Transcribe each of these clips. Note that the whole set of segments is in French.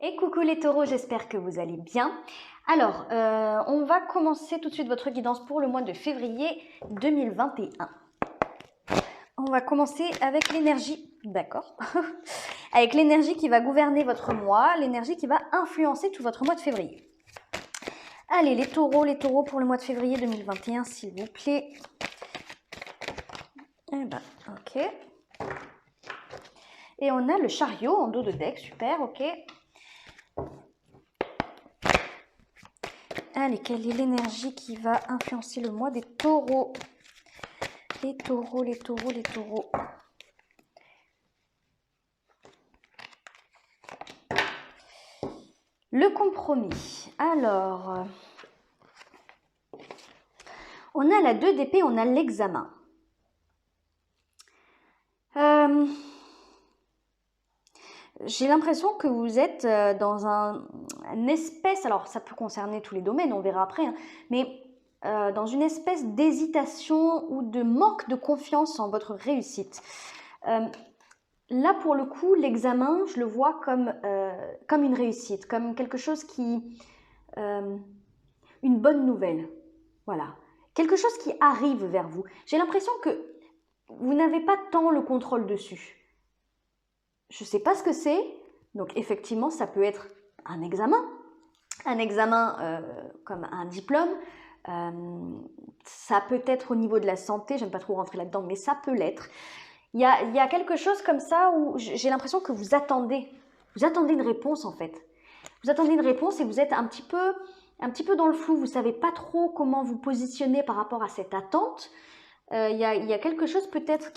Et coucou les taureaux, j'espère que vous allez bien. Alors, on va commencer tout de suite votre guidance pour le mois de février 2021. On va commencer avec l'énergie, d'accord, avec l'énergie qui va gouverner votre mois, l'énergie qui va influencer tout votre mois de février. Allez, les taureaux pour le mois de février 2021, s'il vous plaît. Eh ben, ok. Et on a le chariot en dos de deck, super, ok. Allez, quelle est l'énergie qui va influencer le mois des taureaux? Les taureaux, les taureaux, les taureaux. Le compromis. Alors, on a la 2 d'épée, on a l'examen. J'ai l'impression que vous êtes dans un espèce, alors ça peut concerner tous les domaines, on verra après, hein, mais dans une espèce d'hésitation ou de manque de confiance en votre réussite. Là, pour le coup, l'examen, je le vois comme une réussite, comme quelque chose qui... une bonne nouvelle, voilà. Quelque chose qui arrive vers vous. J'ai l'impression que vous n'avez pas tant le contrôle dessus. Je ne sais pas ce que c'est, donc effectivement, ça peut être un examen comme un diplôme, ça peut être au niveau de la santé, j'aime pas trop rentrer là-dedans, mais ça peut l'être. Il y a quelque chose comme ça où j'ai l'impression que vous attendez une réponse en fait. Vous attendez une réponse et vous êtes un petit peu dans le flou, vous savez pas trop comment vous positionner par rapport à cette attente. Il y a quelque chose peut-être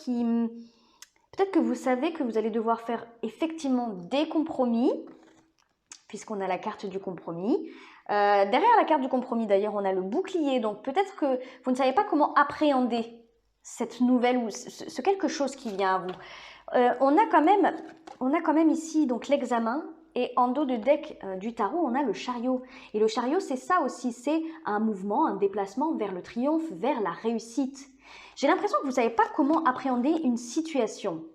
que vous savez que vous allez devoir faire effectivement des compromis, puisqu'on a la carte du compromis. Derrière la carte du compromis, d'ailleurs, on a le bouclier. Donc peut-être que vous ne savez pas comment appréhender cette nouvelle ou ce quelque chose qui vient à vous. On a quand même ici donc l'examen. Et en dos de deck du tarot, on a le chariot. Et le chariot, c'est ça aussi, c'est un mouvement, un déplacement vers le triomphe, vers la réussite. J'ai l'impression que vous ne savez pas comment appréhender une situation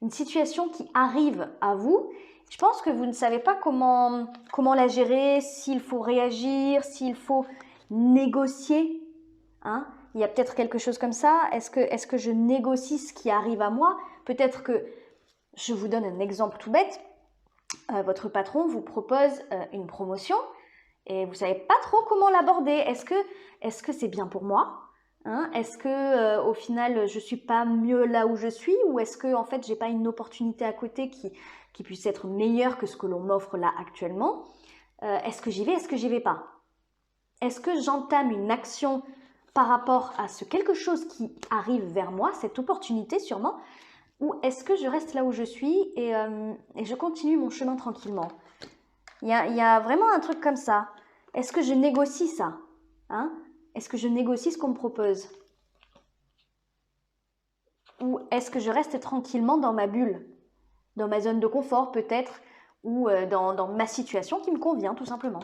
qui arrive à vous. Je pense que vous ne savez pas comment la gérer, s'il faut réagir, s'il faut négocier. Hein? Il y a peut-être quelque chose comme ça. Est-ce que je négocie ce qui arrive à moi? Peut-être que, je vous donne un exemple tout bête, votre patron vous propose une promotion et vous ne savez pas trop comment l'aborder. Est-ce que c'est bien pour moi? Hein, est-ce que au final je suis pas mieux là où je suis, ou est-ce que en fait j'ai pas une opportunité à côté qui puisse être meilleure que ce que l'on m'offre là actuellement? Est-ce que j'y vais, est-ce que j'y vais pas? Est-ce que j'entame une action par rapport à ce quelque chose qui arrive vers moi, cette opportunité sûrement, ou est-ce que je reste là où je suis et je continue mon chemin tranquillement? Il y a vraiment un truc comme ça. Est-ce que je négocie ça? Hein? Est-ce que je négocie ce qu'on me propose? Ou est-ce que je reste tranquillement dans ma bulle, dans ma zone de confort peut-être, ou dans ma situation qui me convient tout simplement?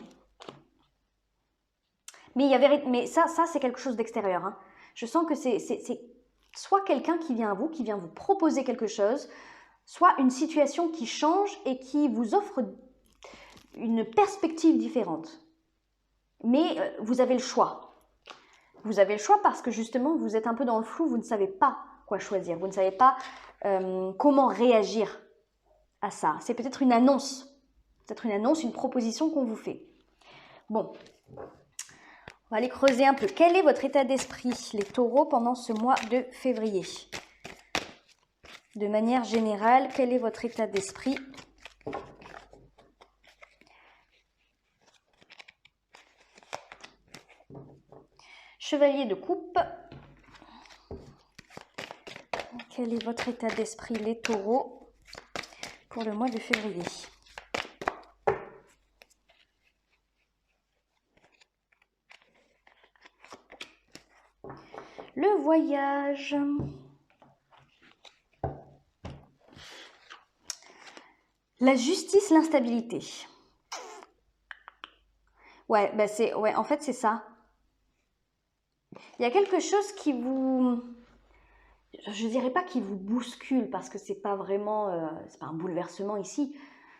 Mais ça c'est quelque chose d'extérieur. Hein. Je sens que c'est soit quelqu'un qui vient à vous, qui vient vous proposer quelque chose, soit une situation qui change et qui vous offre une perspective différente. Mais vous avez le choix. Vous avez le choix parce que justement, vous êtes un peu dans le flou, vous ne savez pas quoi choisir, vous ne savez pas comment réagir à ça. C'est peut-être une annonce, une proposition qu'on vous fait. Bon, on va aller creuser un peu. Quel est votre état d'esprit, les taureaux, pendant ce mois de février? De manière générale, quel est votre état d'esprit? Chevalier de coupe. Quel est votre état d'esprit, les taureaux, pour le mois de février? Le voyage. La justice, l'instabilité. Ouais, bah en fait, c'est ça. Il y a quelque chose qui vous... Je dirais pas qui vous bouscule, parce que c'est pas vraiment... c'est pas un bouleversement ici.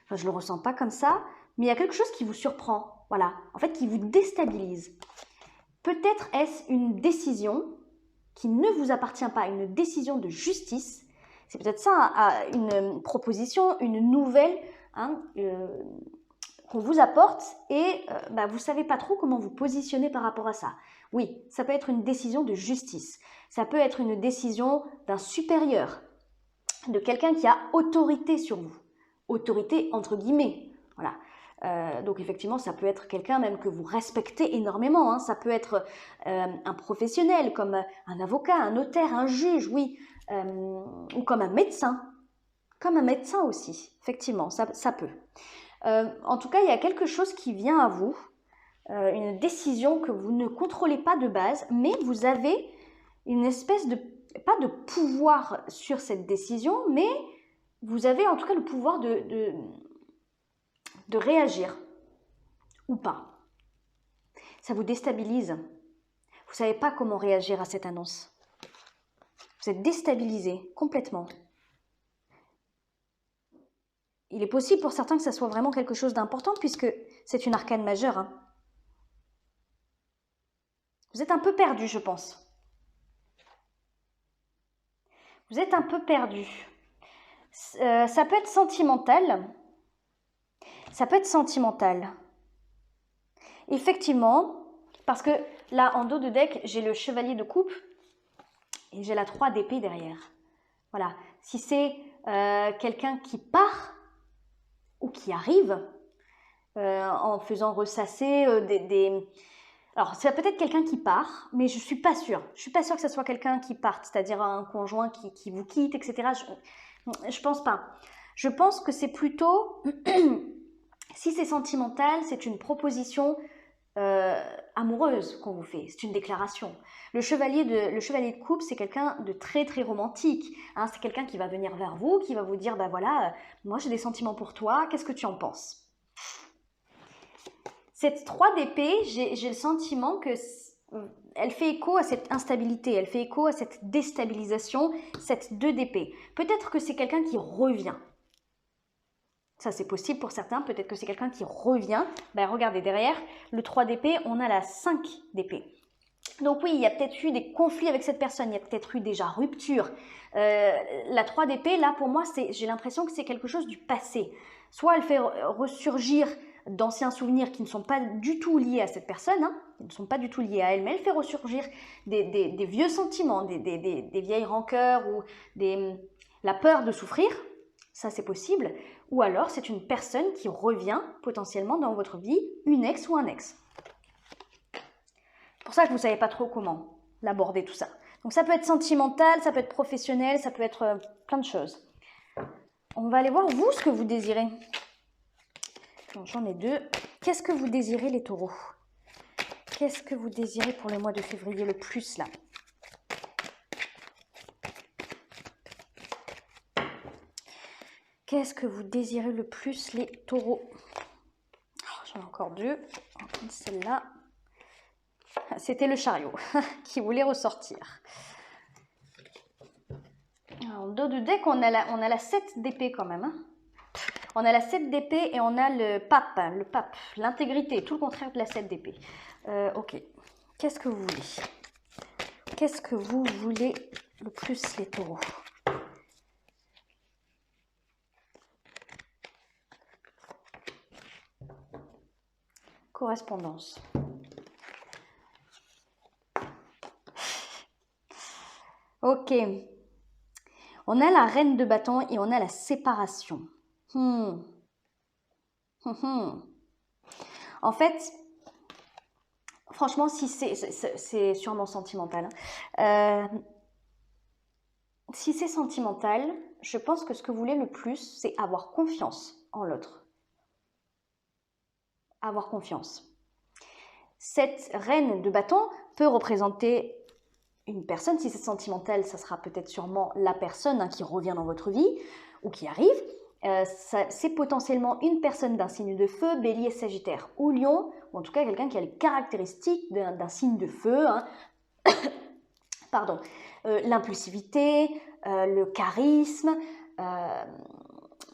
Enfin, je ne le ressens pas comme ça, mais il y a quelque chose qui vous surprend, voilà, en fait, qui vous déstabilise. Peut-être est-ce une décision qui ne vous appartient pas, une décision de justice. C'est peut-être ça, une proposition, une nouvelle hein, qu'on vous apporte et vous ne savez pas trop comment vous positionner par rapport à ça. Oui, ça peut être une décision de justice. Ça peut être une décision d'un supérieur, de quelqu'un qui a autorité sur vous. Autorité entre guillemets. Voilà. Donc effectivement, ça peut être quelqu'un même que vous respectez énormément. Hein. Ça peut être un professionnel comme un avocat, un notaire, un juge, oui, ou comme un médecin. Comme un médecin aussi, effectivement, ça peut. En tout cas, il y a quelque chose qui vient à vous, une décision que vous ne contrôlez pas de base, mais vous avez une espèce de, pas de pouvoir sur cette décision, mais vous avez en tout cas le pouvoir de réagir ou pas. Ça vous déstabilise. Vous ne savez pas comment réagir à cette annonce. Vous êtes déstabilisé complètement. Il est possible pour certains que ça soit vraiment quelque chose d'important puisque c'est une arcane majeure. Hein. Vous êtes un peu perdu, je pense. Vous êtes un peu perdu. Ça peut être sentimental. Ça peut être sentimental. Effectivement, parce que là, en dos de deck, j'ai le chevalier de coupe et j'ai la 3 d'épée derrière. Voilà. Si c'est quelqu'un qui part ou qui arrive en faisant ressasser Alors, c'est peut-être quelqu'un qui part, mais je ne suis pas sûre. Je ne suis pas sûre que ce soit quelqu'un qui parte, c'est-à-dire un conjoint qui vous quitte, etc. Je pense pas. Je pense que c'est plutôt, si c'est sentimental, c'est une proposition amoureuse qu'on vous fait. C'est une déclaration. Le chevalier de coupe, c'est quelqu'un de très très romantique. Hein, c'est quelqu'un qui va venir vers vous, qui va vous dire, bah voilà, moi j'ai des sentiments pour toi, qu'est-ce que tu en penses ? Cette 3 d'épée, j'ai le sentiment que elle fait écho à cette instabilité, elle fait écho à cette déstabilisation, cette 2 d'épée. Peut-être que c'est quelqu'un qui revient. Ça, c'est possible pour certains. Peut-être que c'est quelqu'un qui revient. Ben, regardez, derrière le 3 d'épée, on a la 5 d'épée. Donc oui, il y a peut-être eu des conflits avec cette personne, il y a peut-être eu déjà rupture. La 3 d'épée, là, pour moi, j'ai l'impression que c'est quelque chose du passé. Soit elle fait ressurgir d'anciens souvenirs qui ne sont pas du tout liés à cette personne, hein, qui ne sont pas du tout liés à elle, mais elle fait ressurgir des vieux sentiments, des vieilles rancœurs ou la peur de souffrir. Ça, c'est possible. Ou alors, c'est une personne qui revient potentiellement dans votre vie, une ex ou un ex. C'est pour ça que vous ne savez pas trop comment l'aborder tout ça. Donc ça peut être sentimental, ça peut être professionnel, ça peut être plein de choses. On va aller voir vous ce que vous désirez. J'en ai 2. Qu'est-ce que vous désirez les taureaux? Qu'est-ce que vous désirez pour le mois de février le plus là? Qu'est-ce que vous désirez le plus les taureaux? J'en ai encore 2. Celle-là. C'était le chariot qui voulait ressortir. En dos de deck, on a la 7 d'épée quand même. Hein. On a la 7 d'épée et on a le pape, l'intégrité, tout le contraire de la 7 d'épée. Ok. Qu'est-ce que vous voulez? Qu'est-ce que vous voulez le plus les taureaux? Correspondance. Ok. On a la reine de bâton et on a la séparation. En fait, franchement, si c'est sûrement sentimental. Si c'est sentimental, je pense que ce que vous voulez le plus, c'est avoir confiance en l'autre. Avoir confiance. Cette reine de bâton peut représenter une personne. Si c'est sentimental, ça sera peut-être sûrement la personne qui revient dans votre vie ou qui arrive. C'est potentiellement une personne d'un signe de feu, bélier, sagittaire ou lion, ou en tout cas quelqu'un qui a les caractéristiques d'un signe de feu. Hein. Pardon. L'impulsivité, le charisme,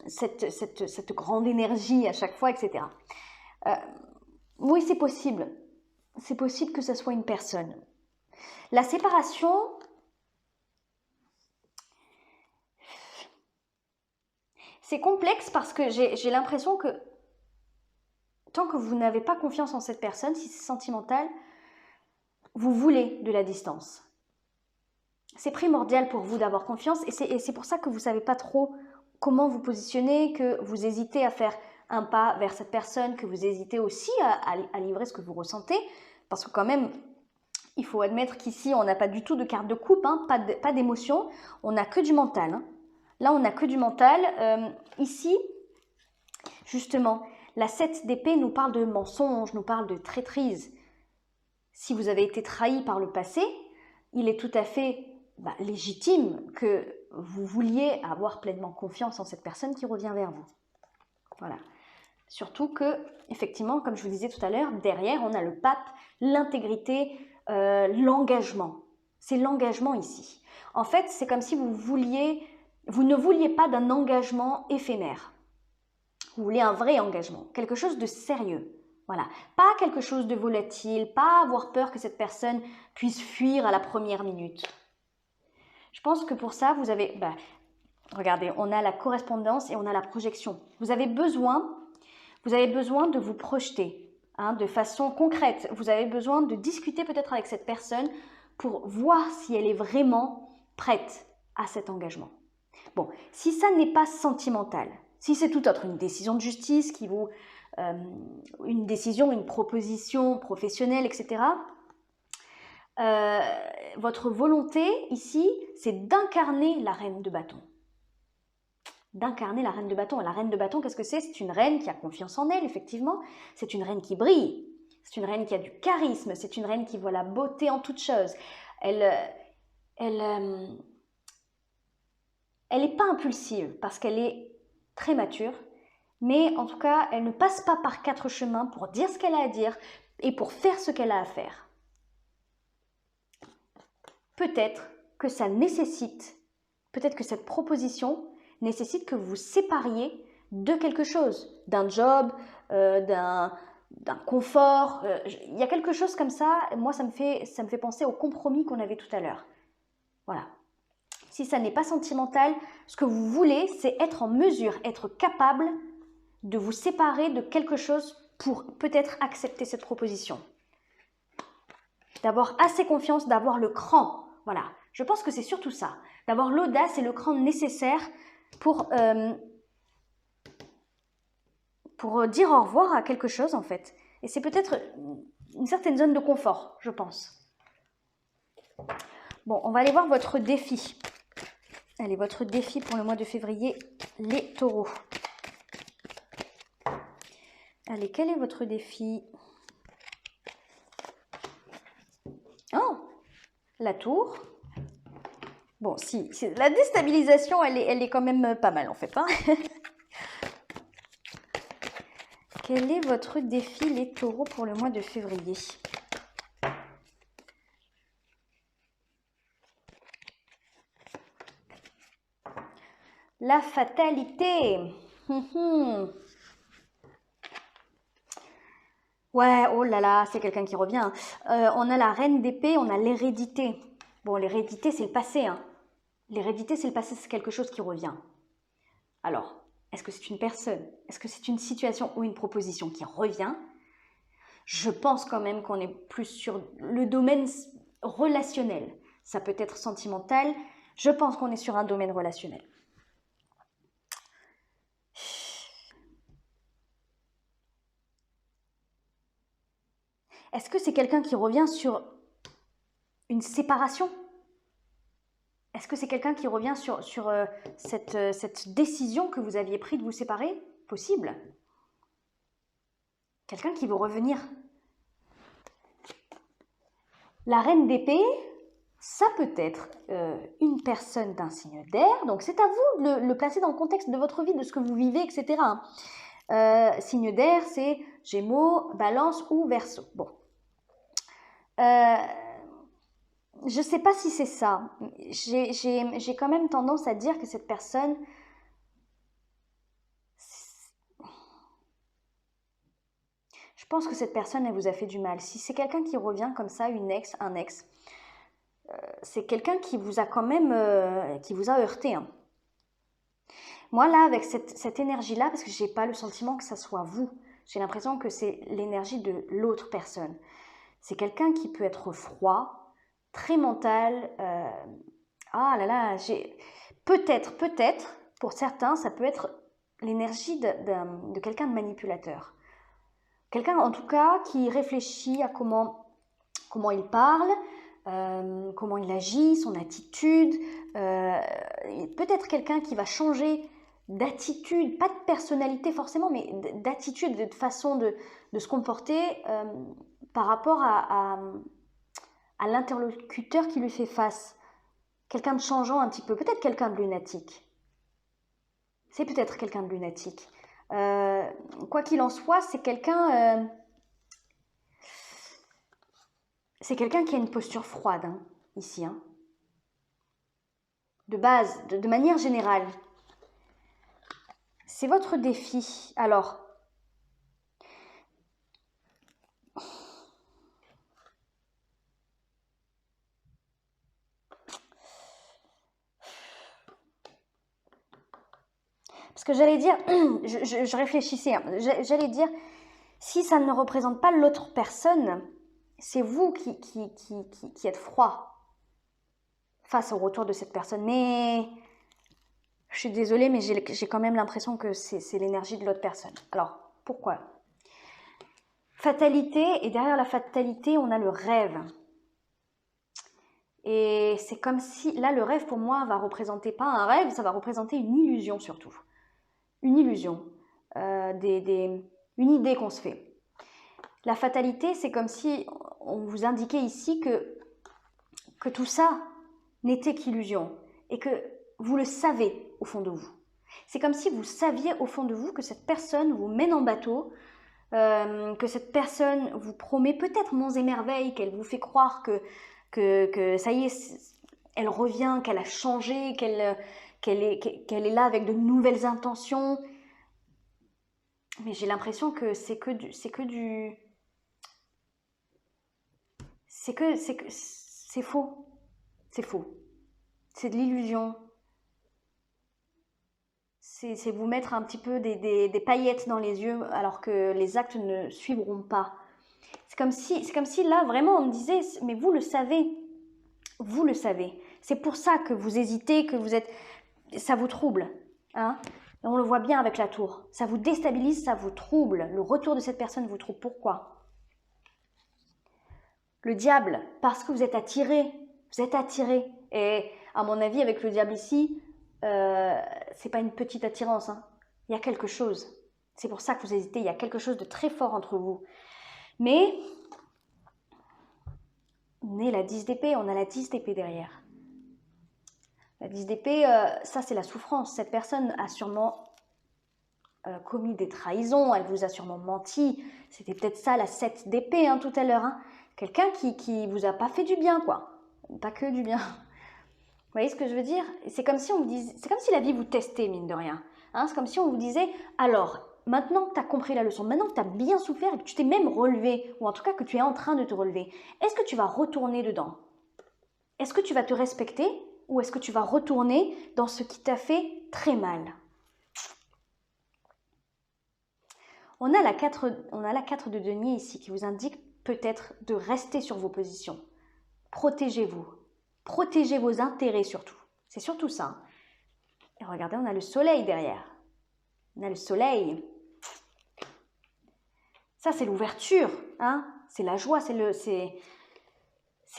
cette grande énergie à chaque fois, etc. Oui, c'est possible. C'est possible que ce soit une personne. La séparation, c'est complexe parce que j'ai l'impression que tant que vous n'avez pas confiance en cette personne, si c'est sentimental, vous voulez de la distance. C'est primordial pour vous d'avoir confiance et c'est pour ça que vous ne savez pas trop comment vous positionner, que vous hésitez à faire un pas vers cette personne, que vous hésitez aussi à livrer ce que vous ressentez, parce que quand même, il faut admettre qu'ici, on n'a pas du tout de carte de coupe, hein, pas d'émotion, on n'a que du mental. Hein. Là, on n'a que du mental. Ici, justement, la 7 d'épée nous parle de mensonge, nous parle de traîtrise. Si vous avez été trahi par le passé, il est tout à fait légitime que vous vouliez avoir pleinement confiance en cette personne qui revient vers vous. Voilà. Surtout que, effectivement, comme je vous disais tout à l'heure, derrière, on a le pape, l'intégrité, l'engagement. C'est l'engagement ici. En fait, c'est comme si vous ne vouliez pas d'un engagement éphémère. Vous voulez un vrai engagement, quelque chose de sérieux. Voilà. Pas quelque chose de volatile, pas avoir peur que cette personne puisse fuir à la première minute. Je pense que pour ça, vous avez... regardez, on a la correspondance et on a la projection. Vous avez besoin de vous projeter hein, de façon concrète. Vous avez besoin de discuter peut-être avec cette personne pour voir si elle est vraiment prête à cet engagement. Bon, si ça n'est pas sentimental, si c'est tout autre, une décision de justice qui vous... une décision, une proposition professionnelle, etc., votre volonté ici, c'est d'incarner la reine de bâton. D'incarner la reine de bâton. La reine de bâton, qu'est-ce que c'est? C'est une reine qui a confiance en elle, effectivement. C'est une reine qui brille. C'est une reine qui a du charisme. C'est une reine qui voit la beauté en toute chose. Elle n'est pas impulsive parce qu'elle est très mature. Mais en tout cas, elle ne passe pas par 4 chemins pour dire ce qu'elle a à dire et pour faire ce qu'elle a à faire. Peut-être que ça nécessite, peut-être que cette proposition nécessite que vous vous sépariez de quelque chose, d'un job, d'un confort. Il y a quelque chose comme ça, moi ça me fait penser au compromis qu'on avait tout à l'heure. Voilà. Si ça n'est pas sentimental, ce que vous voulez, c'est être en mesure, être capable de vous séparer de quelque chose pour peut-être accepter cette proposition. D'avoir assez confiance, d'avoir le cran. Voilà, je pense que c'est surtout ça. D'avoir l'audace et le cran nécessaire pour dire au revoir à quelque chose en fait. Et c'est peut-être une certaine zone de confort, je pense. Bon, on va aller voir votre défi. Allez, votre défi pour le mois de février, les taureaux. Allez, quel est votre défi? Oh, la tour. Bon, si la déstabilisation, elle est quand même pas mal en fait. Hein. Quel est votre défi, les taureaux, pour le mois de février? La fatalité. Ouais, oh là là, c'est quelqu'un qui revient. On a la reine d'épée, on a l'hérédité. Bon, l'hérédité, c'est le passé. Hein. L'hérédité, c'est le passé, c'est quelque chose qui revient. Alors, est-ce que c'est une personne? Est-ce que c'est une situation ou une proposition qui revient? Je pense quand même qu'on est plus sur le domaine relationnel. Ça peut être sentimental. Je pense qu'on est sur un domaine relationnel. Est-ce que c'est quelqu'un qui revient sur une séparation? Est-ce que c'est quelqu'un qui revient sur cette décision que vous aviez prise de vous séparer? Possible. Quelqu'un qui veut revenir. La reine d'épée, ça peut être une personne d'un signe d'air. Donc c'est à vous de le placer dans le contexte de votre vie, de ce que vous vivez, etc. Signe d'air, c'est Gémeaux, Balance ou Verseau. Bon. Je ne sais pas si c'est ça. J'ai quand même tendance à dire que cette personne Je pense que cette personne, elle vous a fait du mal. Si c'est quelqu'un qui revient comme ça, une ex, un ex, c'est quelqu'un qui vous a quand même, qui vous a heurté, hein. Moi, là, avec cette énergie-là, parce que j'ai pas le sentiment que ça soit vous, j'ai l'impression que c'est l'énergie de l'autre personne. C'est quelqu'un qui peut être froid, très mental. Ah là là, peut-être, pour certains, ça peut être l'énergie de quelqu'un de manipulateur. Quelqu'un, en tout cas, qui réfléchit à comment il parle, comment il agit, son attitude. Peut-être quelqu'un qui va changer d'attitude, pas de personnalité forcément, mais d'attitude, de façon de se comporter par rapport à l'interlocuteur qui lui fait face. Quelqu'un de changeant un petit peu, peut-être quelqu'un de lunatique. C'est peut-être quelqu'un de lunatique. Quoi qu'il en soit, c'est quelqu'un qui a une posture froide, hein, ici. Hein. De base, de manière générale. C'est votre défi. Alors, parce que j'allais dire, je réfléchissais, hein, j'allais dire, si ça ne représente pas l'autre personne, c'est vous qui êtes froid face au retour de cette personne. Mais je suis désolée, mais j'ai quand même l'impression que c'est l'énergie de l'autre personne. Alors, pourquoi? Fatalité, et derrière la fatalité, on a le rêve. Et c'est comme si, là, le rêve, pour moi, va représenter pas un rêve, ça va représenter une illusion surtout. Une illusion, une idée qu'on se fait. La fatalité, c'est comme si on vous indiquait ici que tout ça n'était qu'illusion et que vous le savez au fond de vous. C'est comme si vous saviez au fond de vous que cette personne vous mène en bateau, que cette personne vous promet peut-être monts et merveilles, qu'elle vous fait croire que ça y est, elle revient, qu'elle a changé, qu'elle est là avec de nouvelles intentions. Mais j'ai l'impression que c'est faux. C'est faux. C'est de l'illusion. C'est vous mettre un petit peu des paillettes dans les yeux alors que les actes ne suivront pas. C'est comme si là, vraiment, on me disait, mais vous le savez. Vous le savez. C'est pour ça que vous hésitez, ça vous trouble. Hein? Et on le voit bien avec la tour. Ça vous déstabilise, ça vous trouble. Le retour de cette personne vous trouble. Pourquoi? Le diable, parce que vous êtes attiré. Vous êtes attiré. Et à mon avis, avec le diable ici, c'est pas une petite attirance. Hein. Il y a quelque chose. C'est pour ça que vous hésitez. Il y a quelque chose de très fort entre vous. Mais, on est la 10 d'épée. On a la 10 d'épée derrière. La 10 d'épée, ça c'est la souffrance. Cette personne a sûrement commis des trahisons, elle vous a sûrement menti. C'était peut-être ça la 7 d'épée hein, tout à l'heure. Hein. Quelqu'un qui vous a pas fait du bien, quoi. Pas que du bien. Vous voyez ce que je veux dire? C'est comme si la vie vous testait, mine de rien. Hein, c'est comme si on vous disait, alors, maintenant que tu as compris la leçon, maintenant que tu as bien souffert et que tu t'es même relevé, ou en tout cas que tu es en train de te relever, est-ce que tu vas retourner dedans? Est-ce que tu vas te respecter? Ou est-ce que tu vas retourner dans ce qui t'a fait très mal? On a la 4 de denier ici qui vous indique peut-être de rester sur vos positions. Protégez-vous. Protégez vos intérêts surtout. C'est surtout ça. Et regardez, on a le soleil derrière. On a le soleil. Ça, c'est l'ouverture. Hein, c'est la joie, c'est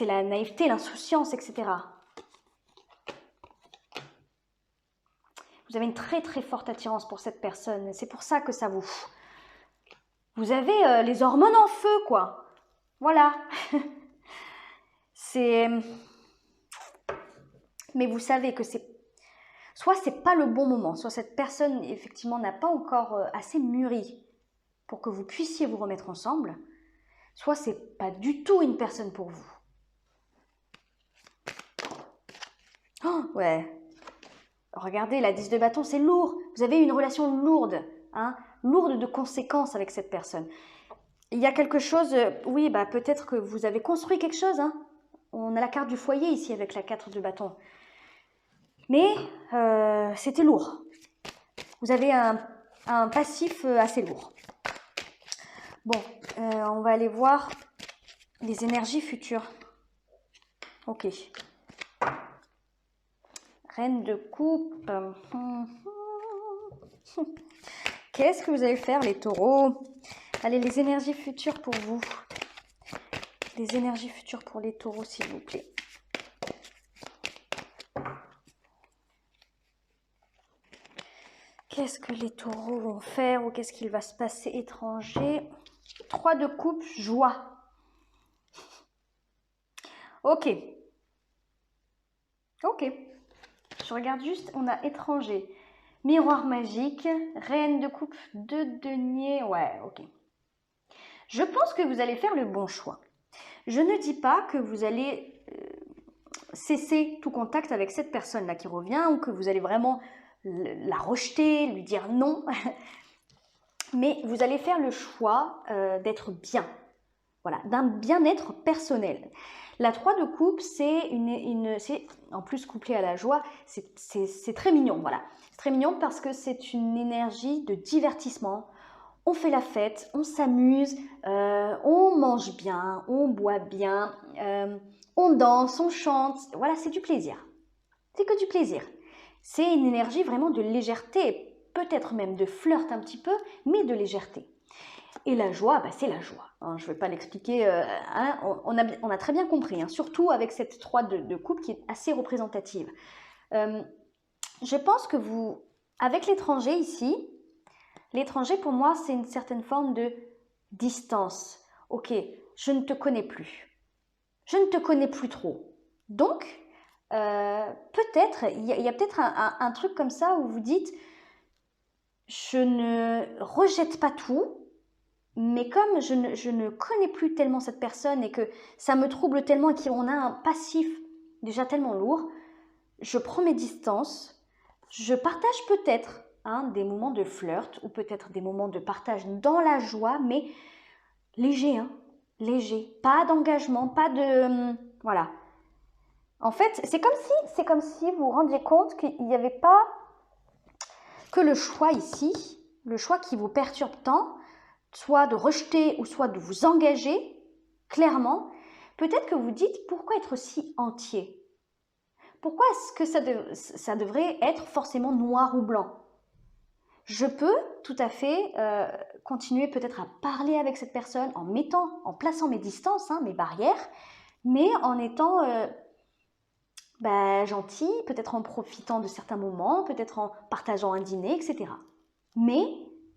la naïveté, l'insouciance, etc. Vous avez une très très forte attirance pour cette personne. C'est pour ça que ça vous... Vous avez les hormones en feu, quoi. Voilà. Mais vous savez que soit c'est pas le bon moment, soit cette personne, effectivement, n'a pas encore assez mûri pour que vous puissiez vous remettre ensemble, soit c'est pas du tout une personne pour vous. Oh, ouais. Regardez, la 10 de bâton, c'est lourd. Vous avez une relation lourde, hein, lourde de conséquences avec cette personne. Il y a quelque chose, oui, bah peut-être que vous avez construit quelque chose, hein. On a la carte du foyer ici avec la 4 de bâton. Mais c'était lourd. Vous avez un passif assez lourd. Bon, on va aller voir les énergies futures. Ok. Reine de coupe. Qu'est-ce que vous allez faire, les taureaux? Allez, les énergies futures pour vous. Les énergies futures pour les taureaux, s'il vous plaît. Qu'est-ce que les taureaux vont faire ou qu'est-ce qu'il va se passer étranger? 3 de coupe, joie. Ok. Ok. Je regarde juste, on a étranger. Miroir magique, reine de coupe, 2 deniers. Ouais, ok. Je pense que vous allez faire le bon choix. Je ne dis pas que vous allez cesser tout contact avec cette personne-là qui revient ou que vous allez vraiment la rejeter, lui dire non. Mais vous allez faire le choix d'être bien. Voilà, d'un bien-être personnel. La 3 de coupe, c'est en plus couplé à la joie, c'est très mignon, voilà. C'est très mignon parce que c'est une énergie de divertissement. On fait la fête, on s'amuse, on mange bien, on boit bien, on danse, on chante. Voilà, c'est du plaisir. C'est que du plaisir. C'est une énergie vraiment de légèreté, peut-être même de flirt un petit peu, mais de légèreté. Et la joie, bah, c'est la joie. Hein, je ne vais pas l'expliquer. Hein, on a très bien compris, hein, surtout avec cette 3 de coupe qui est assez représentative. Je pense que vous, avec l'étranger ici, l'étranger pour moi, c'est une certaine forme de distance. Ok, je ne te connais plus. Je ne te connais plus trop. Donc, peut-être, il y a peut-être un truc comme ça où vous dites, je ne rejette pas tout, mais comme je ne connais plus tellement cette personne et que ça me trouble tellement et qu'on a un passif déjà tellement lourd, je prends mes distances, je partage peut-être des moments de flirt ou peut-être des moments de partage dans la joie, mais léger, léger, pas d'engagement, pas de... voilà. En fait, c'est comme si vous vous rendiez compte qu'il n'y avait pas que le choix ici, le choix qui vous perturbe tant, soit de rejeter ou soit de vous engager, clairement, peut-être que vous dites pourquoi être si entier? Pourquoi est-ce que ça devrait être forcément noir ou blanc? Je peux tout à fait continuer peut-être à parler avec cette personne en plaçant mes distances, mes barrières, mais en étant gentil, peut-être en profitant de certains moments, peut-être en partageant un dîner, etc. Mais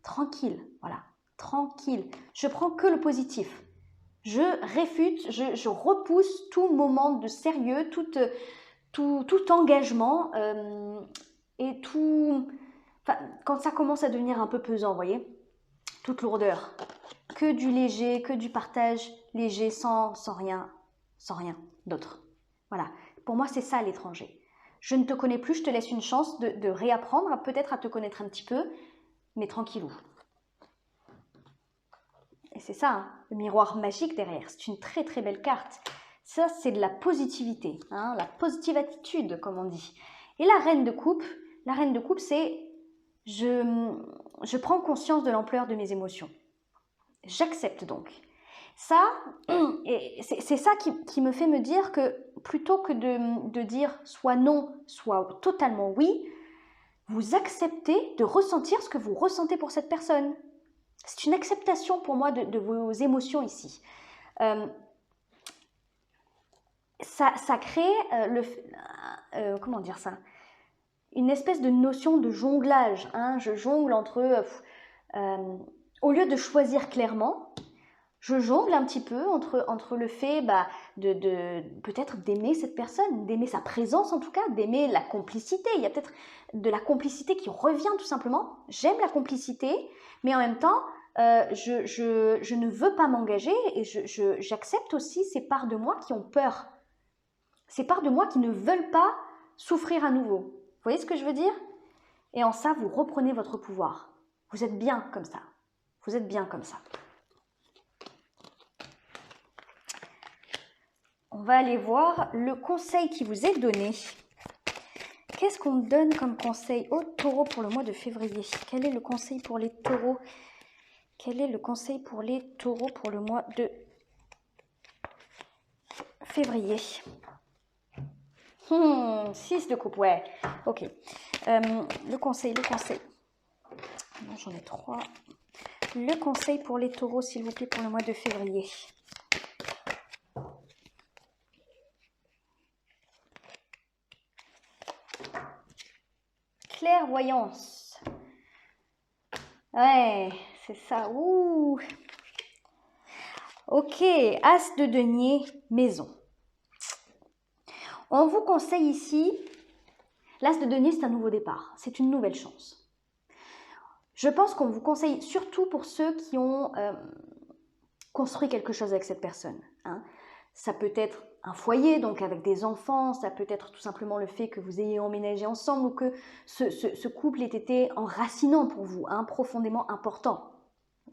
tranquille, voilà, tranquille. Je prends que le positif. Je réfute, je repousse tout moment de sérieux, tout engagement et tout... Enfin, quand ça commence à devenir un peu pesant, vous voyez, toute lourdeur. Que du léger, que du partage léger, sans rien d'autre. Voilà, pour moi c'est ça l'étranger. Je ne te connais plus, je te laisse une chance de réapprendre, peut-être à te connaître un petit peu, mais tranquillou. Et c'est ça, le miroir magique derrière. C'est une très très belle carte. Ça, c'est de la positivité, la positive attitude, comme on dit. Et la reine de coupe, c'est je prends conscience de l'ampleur de mes émotions. J'accepte donc. Ça, c'est ça qui me fait me dire que plutôt que de dire soit non, soit totalement oui, vous acceptez de ressentir ce que vous ressentez pour cette personne. C'est une acceptation pour moi de vos émotions ici. Ça crée comment dire ça? Une espèce de notion de jonglage. Je jongle entre... au lieu de choisir clairement, je jongle un petit peu entre le fait de peut-être d'aimer cette personne, d'aimer sa présence en tout cas, d'aimer la complicité. Il y a peut-être de la complicité qui revient tout simplement. J'aime la complicité, mais en même temps, je ne veux pas m'engager et j'accepte aussi ces parts de moi qui ont peur. Ces parts de moi qui ne veulent pas souffrir à nouveau. Vous voyez ce que je veux dire? Et en ça, vous reprenez votre pouvoir. Vous êtes bien comme ça. Vous êtes bien comme ça. on va aller voir le conseil qui vous est donné. Qu'est-ce qu'on donne comme conseil aux taureaux pour le mois de février? Quel est le conseil pour les taureaux? Quel est le conseil pour les taureaux pour le mois de février? 6 de coupe, ouais. Ok. Le conseil. J'en ai 3. Le conseil pour les taureaux, s'il vous plaît, pour le mois de février. Clairvoyance. Ouais, c'est ça. Ouh. Ok, As de denier, maison. On vous conseille ici, l'As de denier, c'est un nouveau départ. C'est une nouvelle chance. Je pense qu'on vous conseille, surtout pour ceux qui ont construit quelque chose avec cette personne. Hein. Ça peut être un foyer, donc avec des enfants, ça peut être tout simplement le fait que vous ayez emménagé ensemble ou que ce couple ait été enracinant pour vous, hein, profondément important.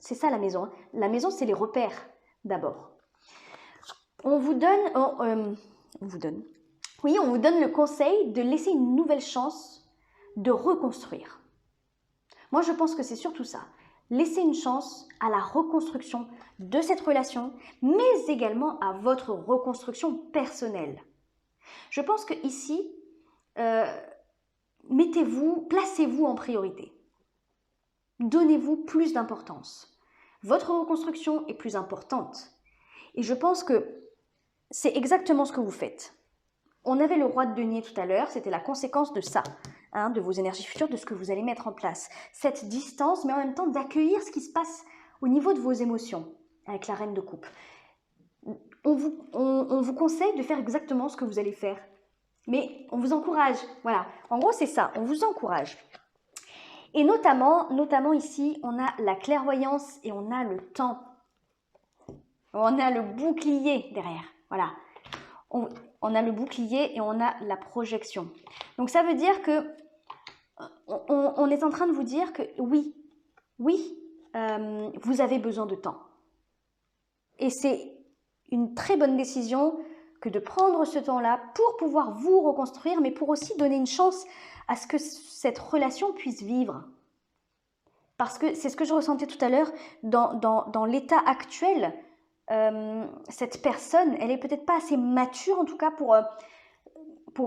C'est ça la maison. Hein. La maison, c'est les repères d'abord. On vous donne le conseil de laisser une nouvelle chance de reconstruire. Moi, je pense que c'est surtout ça. Laissez une chance à la reconstruction de cette relation, mais également à votre reconstruction personnelle. Je pense que ici, placez-vous en priorité. Donnez-vous plus d'importance. Votre reconstruction est plus importante. Et je pense que c'est exactement ce que vous faites. On avait le roi de denier tout à l'heure, c'était la conséquence de ça. Hein, de vos énergies futures, de ce que vous allez mettre en place. Cette distance, mais en même temps d'accueillir ce qui se passe au niveau de vos émotions, avec la reine de coupe. On vous conseille de faire exactement ce que vous allez faire. Mais on vous encourage, voilà. En gros, c'est ça, on vous encourage. Et notamment ici, on a la clairvoyance et on a le temps. On a le bouclier derrière, voilà. On a le bouclier et on a la projection. Donc ça veut dire que on est en train de vous dire que oui, vous avez besoin de temps. Et c'est une très bonne décision que de prendre ce temps-là pour pouvoir vous reconstruire, mais pour aussi donner une chance à ce que cette relation puisse vivre. Parce que c'est ce que je ressentais tout à l'heure, dans l'état actuel, cette personne, elle est peut-être pas assez mature en tout cas pour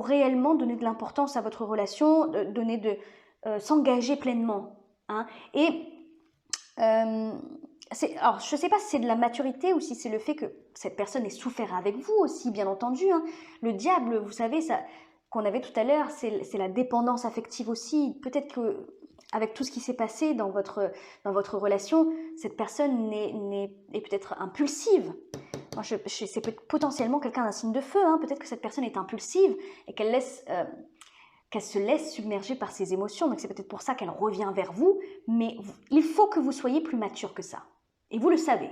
réellement donner de l'importance à votre relation, s'engager pleinement. Hein. Et alors, je ne sais pas si c'est de la maturité ou si c'est le fait que cette personne ait souffert avec vous aussi, bien entendu. Hein. Le diable, vous savez, ça qu'on avait tout à l'heure, c'est la dépendance affective aussi. Peut-être que avec tout ce qui s'est passé dans votre relation, cette personne est peut-être impulsive. C'est potentiellement quelqu'un d'un signe de feu. Hein. Peut-être que cette personne est impulsive et qu'elle se laisse submerger par ses émotions. Donc c'est peut-être pour ça qu'elle revient vers vous. Mais il faut que vous soyez plus mature que ça. Et vous le savez.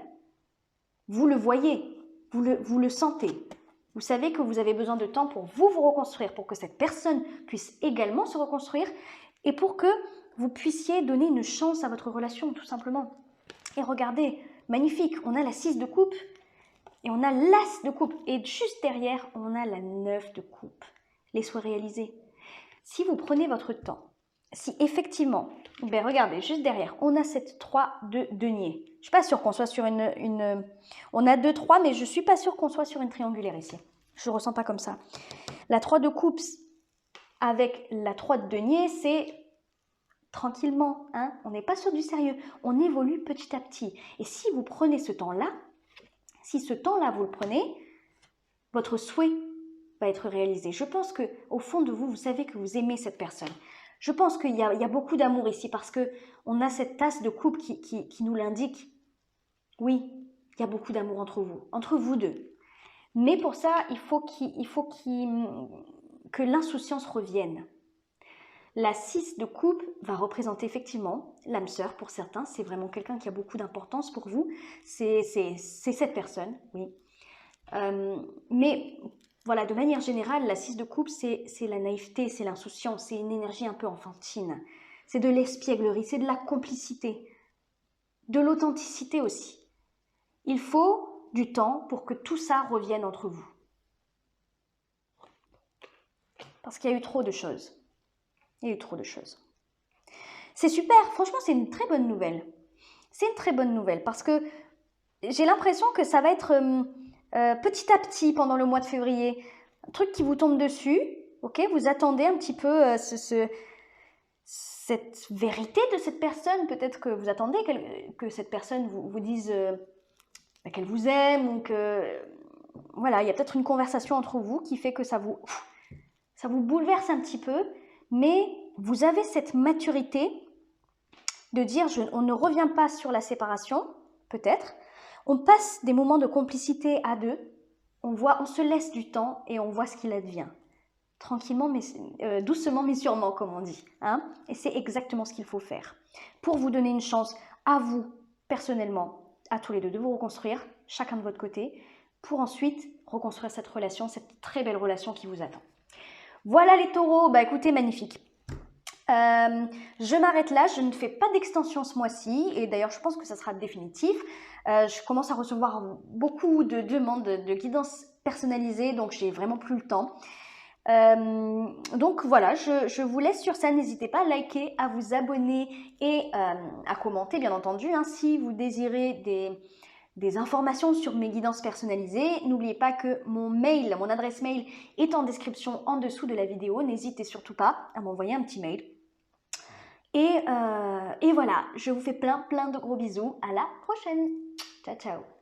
Vous le voyez. Vous le sentez. Vous savez que vous avez besoin de temps pour vous reconstruire, pour que cette personne puisse également se reconstruire et pour que vous puissiez donner une chance à votre relation, tout simplement. Et regardez, magnifique, on a la 6 de coupe et on a l'As de coupe. Et juste derrière, on a la 9 de coupe. Les souhaits réalisés. Si vous prenez votre temps, si effectivement, ben regardez, juste derrière, on a cette 3 de denier. Je ne suis pas sûre qu'on soit sur on a 2, 3, mais je ne suis pas sûre qu'on soit sur une triangulaire ici. Je ne ressens pas comme ça. La 3 de coupe avec la 3 de denier, c'est tranquillement. Hein, on n'est pas sur du sérieux. On évolue petit à petit. Et si vous prenez ce temps-là, si ce temps-là, vous le prenez, votre souhait va être réalisé. Je pense qu'au fond de vous, vous savez que vous aimez cette personne. Je pense qu'il y a beaucoup d'amour ici parce qu'on a cette tasse de coupe qui nous l'indique. Oui, il y a beaucoup d'amour entre vous deux. Mais pour ça, il faut que l'insouciance revienne. La 6 de coupe va représenter effectivement l'âme sœur pour certains. C'est vraiment quelqu'un qui a beaucoup d'importance pour vous. C'est cette personne, oui. Mais voilà, de manière générale, la 6 de coupe, c'est la naïveté, c'est l'insouciance, c'est une énergie un peu enfantine. C'est de l'espièglerie, c'est de la complicité, de l'authenticité aussi. Il faut du temps pour que tout ça revienne entre vous. parce qu'il y a eu trop de choses. Il y a eu trop de choses. C'est super, franchement, c'est une très bonne nouvelle. C'est une très bonne nouvelle parce que j'ai l'impression que ça va être petit à petit pendant le mois de février. Un truc qui vous tombe dessus, ok? Vous attendez un petit peu cette vérité de cette personne. Peut-être que vous attendez que cette personne vous dise qu'elle vous aime ou que... Voilà, il y a peut-être une conversation entre vous qui fait que ça vous bouleverse un petit peu, mais vous avez cette maturité de dire on ne revient pas sur la séparation, peut-être. On passe des moments de complicité à deux, on se laisse du temps et on voit ce qu'il advient. Tranquillement, mais doucement mais sûrement, comme on dit. Hein, et c'est exactement ce qu'il faut faire. Pour vous donner une chance à vous, personnellement, à tous les deux, de vous reconstruire, chacun de votre côté, pour ensuite reconstruire cette relation, cette très belle relation qui vous attend. Voilà les taureaux, bah écoutez, magnifique. Je m'arrête là, je ne fais pas d'extension ce mois-ci et d'ailleurs je pense que ça sera définitif. Je commence à recevoir beaucoup de demandes de guidance personnalisée, donc j'ai vraiment plus le temps. Donc voilà, je vous laisse sur ça. N'hésitez pas à liker, à vous abonner et à commenter bien entendu. Hein, si vous désirez des informations sur mes guidances personnalisées, n'oubliez pas que mon adresse mail est en description en dessous de la vidéo. N'hésitez surtout pas à m'envoyer un petit mail. Et voilà, je vous fais plein de gros bisous. À la prochaine. Ciao, ciao.